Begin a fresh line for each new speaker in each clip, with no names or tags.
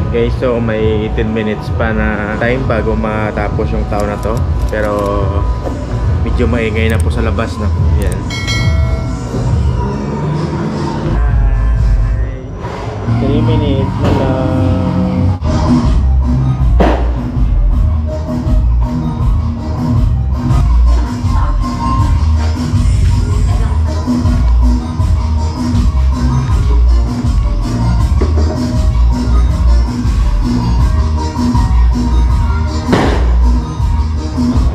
Okay, so may 10 minutes pa na time bago matapos yung taon na to. Pero medyo maingay na po sa labas, no? Yan. Hi! 3 minutes na lang.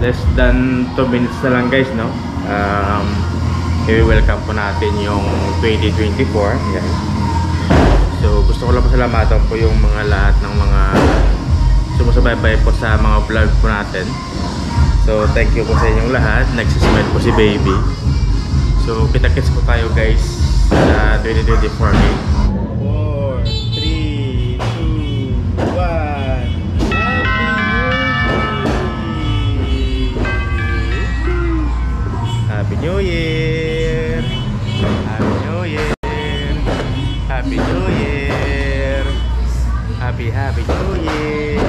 Less than 2 minutes na lang guys, no? I-welcome po natin yung 2024. Yan. So gusto ko lang pasalamatan po yung mga lahat ng mga sumusubaybay po sa mga vlog po natin. So thank you po sa inyong lahat. Nagsismile po si baby. So kita-kits po tayo guys sa 2024 game. 4, 3, 2, 1. Happy New Year! Happy New Year! Happy New Year! Happy New Year!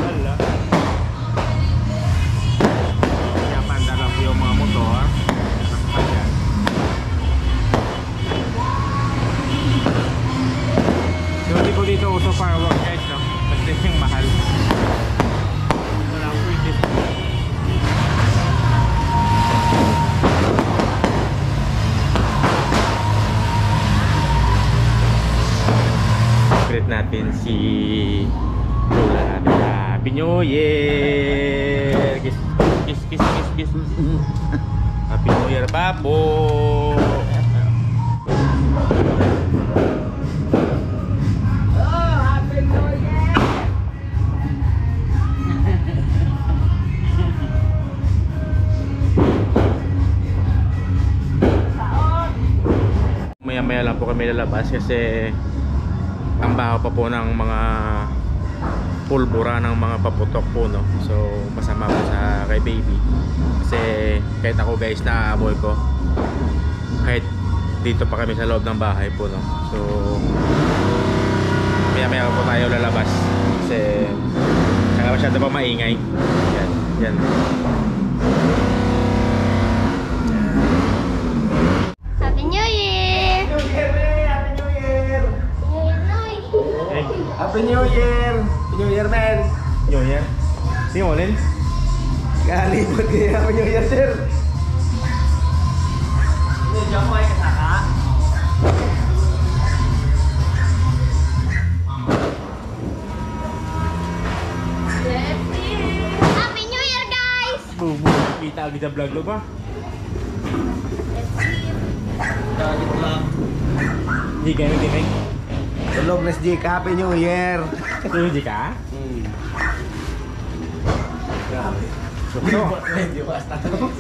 Wala. Kaya panda lang po yung mga motor. Ayan. So hindi po dito uso firework guys, no? Basta yung mahal. Greet natin si Lola natin. Happy New Year! Kiss, kiss, kiss, kiss, kiss. Happy New Year, Papo! Maya-maya lang po kami lalabas kasi ang baho pa po ng mga pulbura ng mga paputok po, no? So masama po sa kay baby kasi kahit ako guys naaamoy ko kahit dito pa kami sa loob ng bahay po, no? So maya-maya po tayo lalabas kasi saka masyado pa maingay. Yan, yan.
Happy New Year!
Happy New Year! Happy New Year, man!
New Year? Sige mo, Lin?
Kalibot kayo. Happy New Year, sir! Medyo ako ay kasaka.
Happy New Year, guys!
Kita lagi sa vlog lo ba?
Dito lang.
Hindi kayo tinig?
Tulog na si Jika. Happy New Year!
Tuloy ka?
Grabe. Medyo basta to.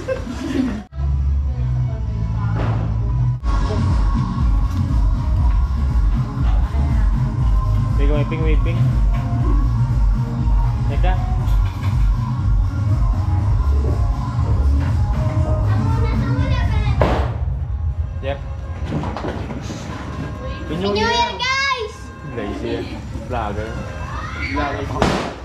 Wiping. Teka. Yep.
Happy New Year, guys!
Lazy. Vlogger.
Vlogger.